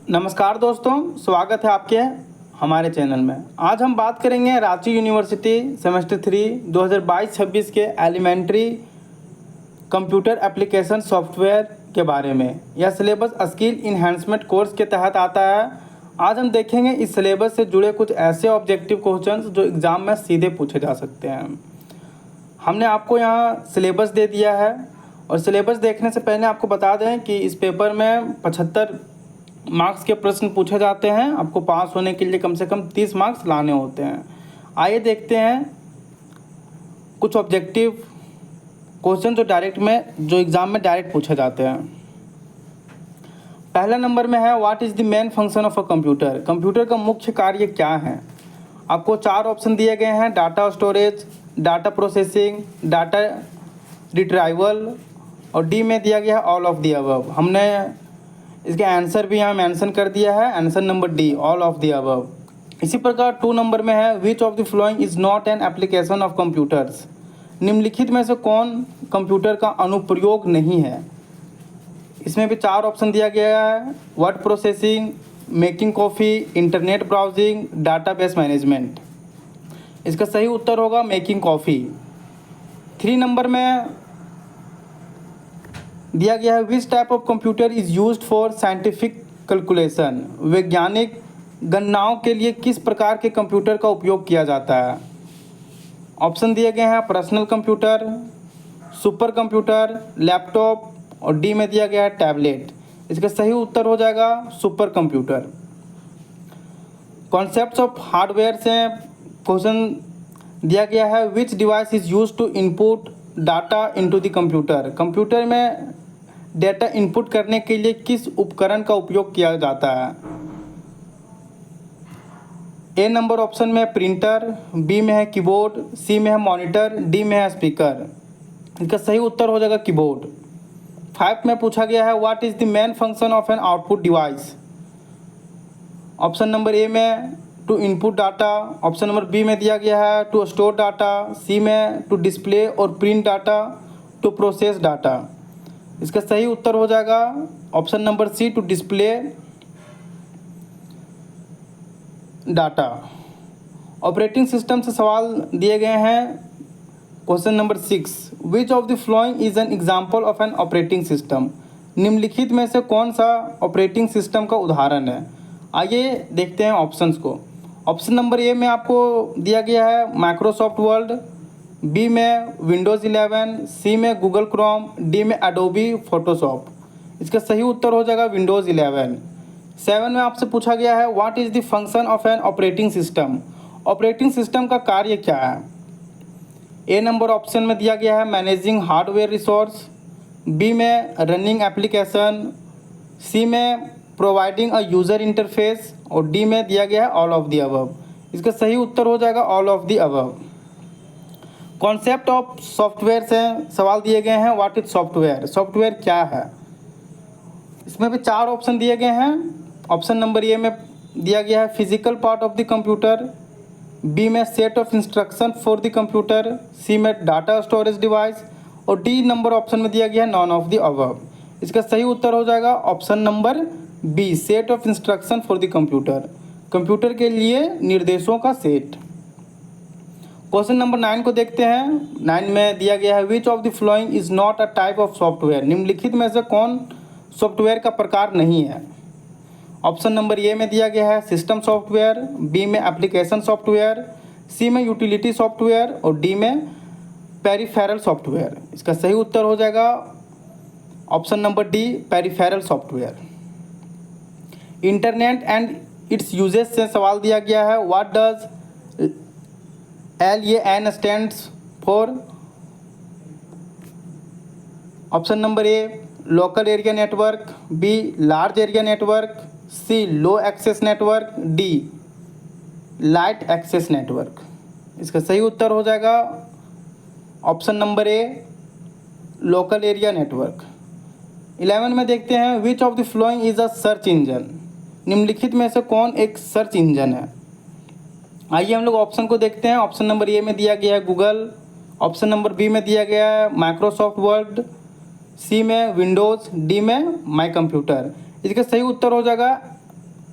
नमस्कार दोस्तों, स्वागत है आपके हमारे चैनल में। आज हम बात करेंगे रांची यूनिवर्सिटी सेमेस्टर 3 2022-26 के एलिमेंट्री कंप्यूटर एप्लीकेशन सॉफ्टवेयर के बारे में। यह सिलेबस स्किल इन्हांसमेंट कोर्स के तहत आता है। आज हम देखेंगे इस सिलेबस से जुड़े कुछ ऐसे ऑब्जेक्टिव क्वेश्चंस जो एग्ज़ाम में सीधे पूछे जा सकते हैं। हमने आपको यहाँ सिलेबस दे दिया है और सिलेबस देखने से पहले आपको बता दें कि इस पेपर में 75 मार्क्स के प्रश्न पूछे जाते हैं। आपको पास होने के लिए कम से कम 30 मार्क्स लाने होते हैं। आइए देखते हैं कुछ ऑब्जेक्टिव क्वेश्चन जो एग्ज़ाम में डायरेक्ट पूछे जाते हैं। पहला नंबर में है what is the main function of a computer. Computer का मुख्य कार्य क्या है। आपको 4 ऑप्शन दिए गए हैं, data storage, data processing, data retrieval और डी में दिया गया है ऑल ऑफ द अबव। हमने इसके आंसर भी यहाँ मेंशन कर दिया है, answer number D all of the above. इसी प्रकार 2 नंबर में है विच of the following is not an application of computers. निम्नलिखित में से कौन कंप्यूटर का अनुप्रयोग नहीं है। इसमें भी 4 ऑप्शन दिया गया है, word processing, making coffee, internet browsing, database management. इसका सही उत्तर होगा मेकिंग कॉफ़ी। 3 नंबर में दिया गया है which type of computer is used for scientific calculation. वैज्ञानिक गणनाओं के लिए किस प्रकार के कंप्यूटर का उपयोग किया जाता है। ऑप्शन दिए गए हैं personal computer, super computer, laptop और डी में दिया गया है टैबलेट। इसका सही उत्तर हो जाएगा supercomputer. Concepts of hardware से क्वेश्चन दिया गया है which device is used to input data into the computer. Computer में डेटा इनपुट करने के लिए किस उपकरण का उपयोग किया जाता है। ए नंबर ऑप्शन में प्रिंटर, बी में है कीबोर्ड, सी में है मॉनिटर, डी में है स्पीकर। इसका सही उत्तर हो जाएगा कीबोर्ड। 5 में पूछा गया है what is the main function of an output device. Option number A में to input data, option number B में दिया गया है टू स्टोर डाटा, सी में टू डिस्प्ले और print data, to process data. इसका सही उत्तर हो जाएगा option number C to display data. Operating system से सवाल दिए गए हैं। Question number 6 which of the following is an example of an operating system. निम्नलिखित में से कौन सा ऑपरेटिंग सिस्टम का उदाहरण है। आइए देखते हैं ऑप्शंस को। ऑप्शन नंबर ए में आपको दिया गया है माइक्रोसॉफ्ट वर्ड, बी में विंडोज़ 11, सी में गूगल क्रोम, डी में एडोबी फोटोशॉप। इसका सही उत्तर हो जाएगा विंडोज़ 11। 7 में आपसे पूछा गया है what is the function of an operating system. Operating system का कार्य क्या है। ए नंबर ऑप्शन में दिया गया है मैनेजिंग हार्डवेयर रिसोर्स, बी में रनिंग एप्लीकेशन, सी में प्रोवाइडिंग अ यूज़र इंटरफेस और डी में दिया गया है ऑल ऑफ द अबव। इसका सही उत्तर हो जाएगा all of the above. Concept of software से सवाल दिए गए हैं व्हाट इज सॉफ्टवेयर। सॉफ्टवेयर क्या है। इसमें भी 4 ऑप्शन दिए गए हैं। ऑप्शन नंबर ए में दिया गया है physical part of the computer, B में set of instruction for the computer, C में डाटा स्टोरेज डिवाइस और डी नंबर ऑप्शन में दिया गया है नॉन ऑफ द अबव। इसका सही उत्तर हो जाएगा option number B set of instruction for the computer. Computer के लिए निर्देशों का सेट। क्वेश्चन नंबर 9 को देखते हैं। 9 में दिया गया है विच of the following is not a type of software. निम्नलिखित में से कौन सॉफ्टवेयर का प्रकार नहीं है। ऑप्शन नंबर ए में दिया गया है सिस्टम सॉफ्टवेयर, बी में एप्लीकेशन सॉफ्टवेयर, सी में यूटिलिटी सॉफ्टवेयर और डी में पेरिफेरल सॉफ्टवेयर। इसका सही उत्तर हो जाएगा option number D peripheral software. Internet and its uses से सवाल दिया गया है what does LAN stands for. Option number A local area network, B large area network, C low access network, D light access network. इसका सही उत्तर हो जाएगा option number A local area network. 11 में देखते हैं विच of the following is a search engine. निम्नलिखित में से कौन एक सर्च इंजन है। आइए हम लोग ऑप्शन को देखते हैं। ऑप्शन नंबर ए में दिया गया है गूगल, ऑप्शन नंबर बी में दिया गया है माइक्रोसॉफ्ट वर्ड, सी में विंडोज़, डी में माई कंप्यूटर। इसका सही उत्तर हो जाएगा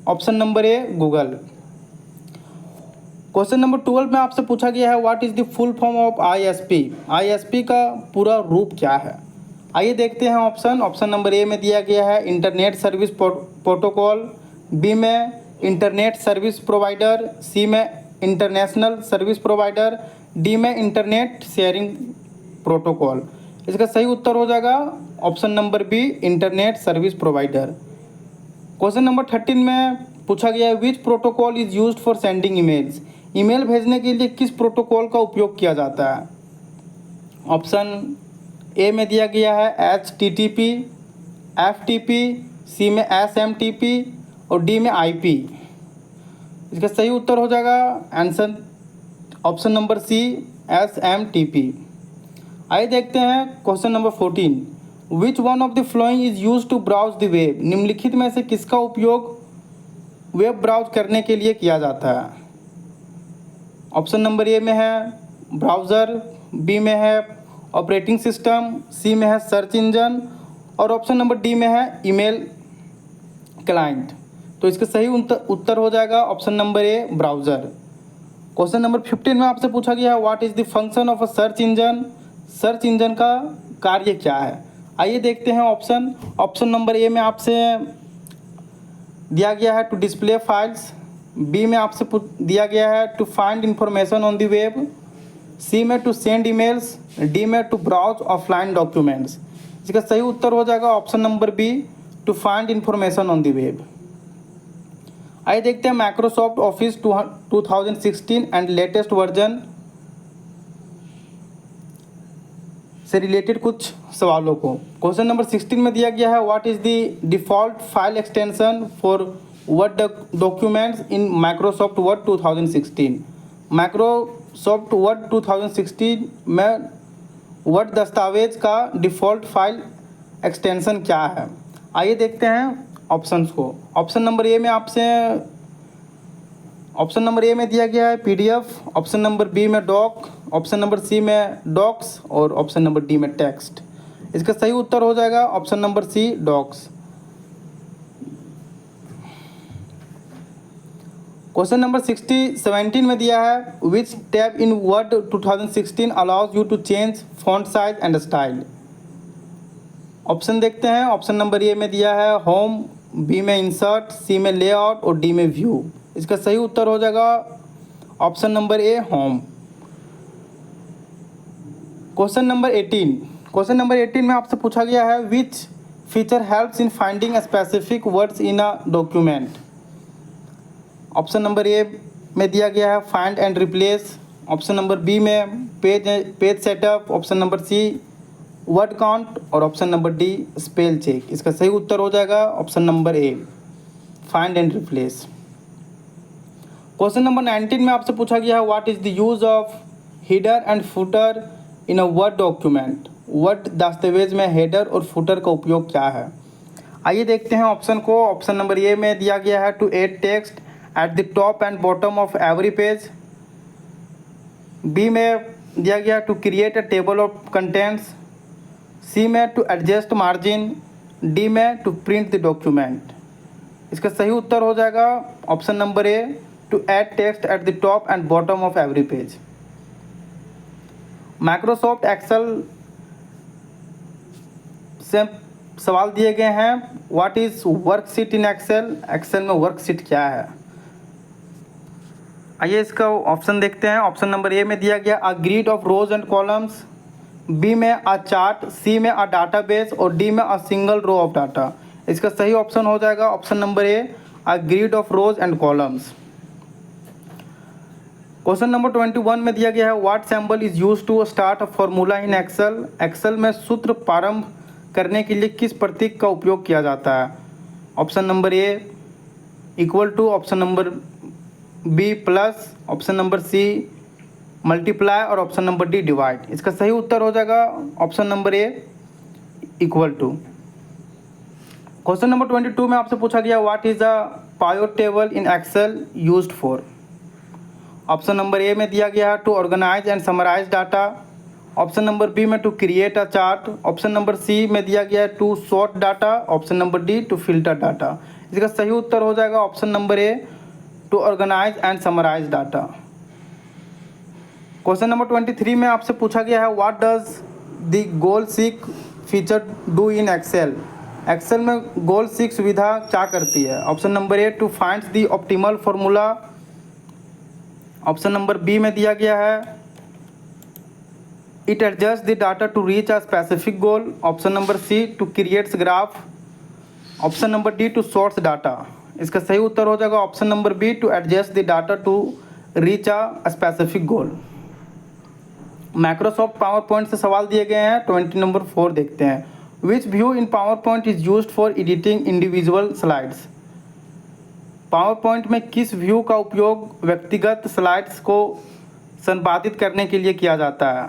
ऑप्शन नंबर ए गूगल। क्वेश्चन नंबर 12 में आपसे पूछा गया है what is the full form of ISP. ISP का पूरा रूप क्या है? आइए देखते हैं ऑप्शन नंबर ए में दिया गया है इंटरनेट सर्विस प्रोटोकॉल, बी में इंटरनेट सर्विस प्रोवाइडर, सी में इंटरनेशनल सर्विस प्रोवाइडर, डी में इंटरनेट शेयरिंग प्रोटोकॉल। इसका सही उत्तर हो जाएगा option number B internet service provider. Question number 13 में पूछा गया है which protocol is used for sending emails. Email भेजने के लिए किस प्रोटोकॉल का उपयोग किया जाता है? ऑप्शन ए में दिया गया है HTTP, FTP, सी में SMTP और डी में IP। इसका सही उत्तर हो जाएगा answer option number C SMTP। आइए देखते हैं question number 14 which one of the following is use to browse the web. निम्नलिखित में से किसका उपयोग वेब ब्राउज करने के लिए किया जाता है? ऑप्शन नंबर ए में है ब्राउज़र, बी में है ऑपरेटिंग सिस्टम, सी में है सर्च इंजन और ऑप्शन नंबर डी में है ईमेल क्लाइंट। तो इसका सही उत्तर हो जाएगा ऑप्शन नंबर ए ब्राउज़र। क्वेश्चन नंबर 15 में आपसे पूछा गया है what is the function of a search engine. Search engine का कार्य क्या है? आइए देखते हैं ऑप्शन नंबर ए में आपसे दिया गया है टू डिस्प्ले फाइल्स, बी में आपसे दिया गया है to find information on the web, C में टू सेंड ईमेल्स, डी में टू ब्राउज ऑफलाइन डॉक्यूमेंट्स। इसका सही उत्तर हो जाएगा option number B to find information on the web. आइए देखते हैं Microsoft Office 2016 and latest version से रिलेटेड कुछ सवालों को। क्वेश्चन नंबर 16 में दिया गया है what is the default file extension for word documents in Microsoft word 2016। Microsoft word 2016 में वर्ड दस्तावेज का डिफ़ॉल्ट फाइल एक्सटेंशन क्या है? आइए देखते हैं ऑप्शंस को। ऑप्शन नंबर ए में दिया गया है PDF, ऑप्शन नंबर बी में डॉक, ऑप्शन नंबर सी में डॉक्स और ऑप्शन नंबर डी में टेक्स्ट। इसका सही उत्तर हो जाएगा option number C docs. Question number 17 में दिया है which tab in Word 2016 allows you to change font size and style. Option देखते हैं। ऑप्शन नंबर ए में दिया है होम, बी में इंसर्ट, सी में लेआउट और डी में व्यू। इसका सही उत्तर हो जाएगा option number A home. Question number 18 में आपसे पूछा गया है which feature helps in finding specific words in a document. Option number A में दिया गया है find and replace, option number B में page setup, option number C word count और option number D spell check. इसका सही उत्तर हो जाएगा option number A find and replace. Question number 19 में आपसे पूछा गया है what is the use of header and footer in a word document. Word दस्तावेज में हेडर और फुटर का उपयोग क्या है? आइए देखते हैं ऑप्शन को। ऑप्शन नंबर ए में दिया गया है to add text at the top and bottom of every page, B में दिया गया to create a table of contents, C में टू एडजस्ट मार्जिन, डी में टू प्रिंट द डॉक्यूमेंट। इसका सही उत्तर हो जाएगा option number A to add text at the top and bottom of every page. Microsoft Excel से सवाल दिए गए हैं what is worksheet in Excel. Excel में वर्कशीट क्या है? आइए इसका ऑप्शन देखते हैं। ऑप्शन नंबर ए में दिया गया a grid of rows and columns, B में अ चार्ट, सी में अ डाटाबेस और डी में a single row of data. इसका सही ऑप्शन हो जाएगा option number A a grid of rows and columns. Question number 21 में दिया गया है what symbol is use to start a formula in Excel. Excel में सूत्र प्रारंभ करने के लिए किस प्रतीक का उपयोग किया जाता है? Option number A equal to, option number B plus, option number C multiply और ऑप्शन नंबर डी डिवाइड। इसका सही उत्तर हो जाएगा option number A equal to. Question number 22 में आपसे पूछा गया what is a pivot table in Excel used for. Option number A में दिया गया है to organise and summarise data, option number B में to create a chart, option number C में दिया गया है to sort data, option number D to filter data. इसका सही उत्तर हो जाएगा option number A, to organise and summarise data. Question number 23 में आपसे पूछा गया है what does the goal seek feature do in Excel. Excel में गोल सीक सुविधा क्या करती है? Option number A, to find the optimal formula. Option number B में दिया गया है it adjust the data to reach a specific goal. Option number C, to creates graph. Option number D, to source data. इसका सही उत्तर हो जाएगा option number B, to adjust the data to reach a specific goal. Microsoft PowerPoint से सवाल दिए गए हैं। 20 नंबर 4 देखते हैं। Which view in PowerPoint is used for editing individual slides. PowerPoint में किस व्यू का उपयोग व्यक्तिगत स्लाइड्स को संपादित करने के लिए किया जाता है?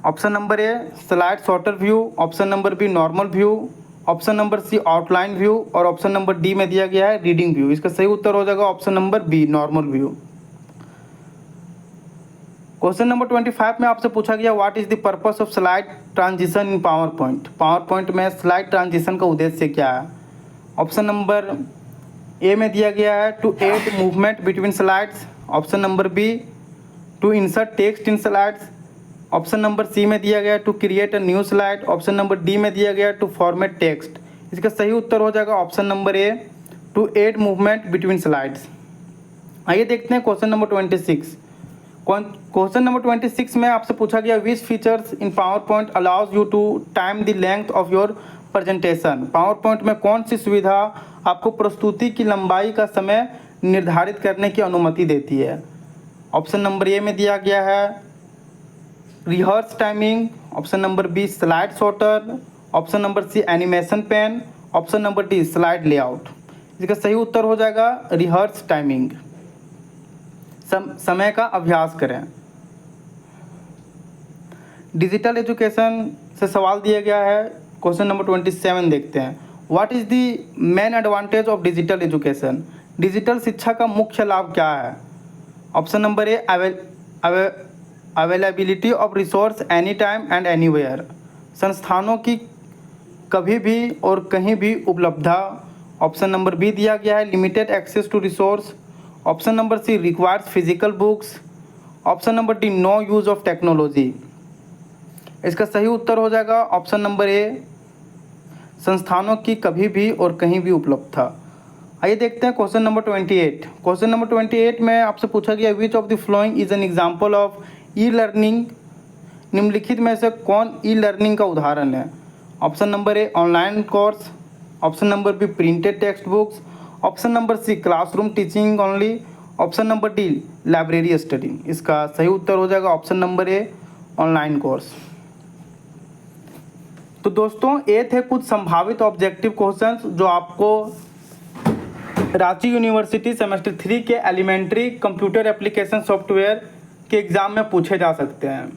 Option number A, slide sorter view. Option number B, normal view. Option number C, outline view. और ऑप्शन नंबर डी में दिया गया है रीडिंग व्यू। इसका सही उत्तर हो जाएगा option number B, normal view. Question number 25 में आपसे पूछा गया what is the purpose of slide transition in PowerPoint. PowerPoint में स्लाइड ट्रांजिशन का उद्देश्य क्या है? ऑप्शन नंबर ए में दिया गया है to add movement between slides. Option number B, to insert text in slides. Option number C में दिया गया to create a new slide. Option number D में दिया गया टू फॉर्मेट टेक्स्ट। इसका सही उत्तर हो जाएगा option number A, to add movement between slides. आइए देखते हैं क्वेश्चन नंबर 26। क्वेश्चन नंबर 26 में आपसे पूछा गया which features in PowerPoint allows you to time the length of your presentation. PowerPoint में कौन सी सुविधा आपको प्रस्तुति की लंबाई का समय निर्धारित करने की अनुमति देती है? ऑप्शन नंबर ए में दिया गया है rehearse timing. Option number B, slide sorter. Option number C, animation pane. Option number D, slide layout. इसका सही उत्तर हो जाएगा रिहर्स टाइमिंग। समय का अभ्यास करें। डिजिटल एजुकेशन से सवाल दिया गया है। क्वेश्चन नंबर 27 देखते हैं। What is the main advantage of digital education. Digital शिक्षा का मुख्य लाभ क्या है? Option number A, availability of resource any time and anywhere. संस्थानों की कभी भी और कहीं भी उपलब्धता। ऑप्शन नंबर बी दिया गया है limited access to resource. Option number C, requires physical books. Option number D, no use of technology. इसका सही उत्तर हो जाएगा ऑप्शन नंबर ए, संस्थानों की कभी भी और कहीं भी उपलब्धता। आइए देखते हैं क्वेश्चन नंबर 28। क्वेश्चन नंबर 28 में आपसे पूछा गया which of the following is an example of e learning. निम्नलिखित में से कौन ई लर्निंग का उदाहरण है? Option number A, online course. Option number B, printed textbooks. Option number C, classroom teaching only. Option number D, library study. इसका सही उत्तर हो जाएगा option number A, online course. तो दोस्तों ये थे कुछ संभावित ऑब्जेक्टिव क्वेश्चंस जो आपको रांची यूनिवर्सिटी सेमेस्टर 3 के एलिमेंट्री कंप्यूटर एप्लीकेशन सॉफ्टवेयर के एग्ज़ाम में पूछे जा सकते हैं।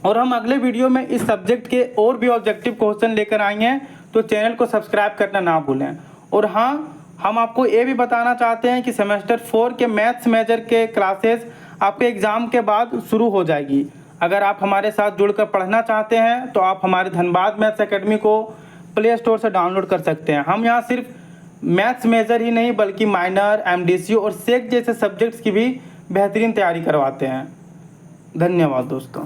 और हम अगले वीडियो में इस सब्जेक्ट के और भी ऑब्जेक्टिव क्वेश्चन लेकर आएंगे, तो चैनल को सब्सक्राइब करना ना भूलें। और हाँ, हम आपको ये भी बताना चाहते हैं कि सेमेस्टर 4 के मैथ्स मेजर के क्लासेस आपके एग्ज़ाम के बाद शुरू हो जाएगी। अगर आप हमारे साथ जुड़कर पढ़ना चाहते हैं तो आप हमारे धनबाद मैथ्स एकेडमी को प्ले स्टोर से डाउनलोड कर सकते हैं। हम यहाँ सिर्फ मैथ्स मेजर ही नहीं बल्कि माइनर, एमडीसी और सेक जैसे सब्जेक्ट्स की भी बेहतरीन तैयारी करवाते हैं। धन्यवाद दोस्तों।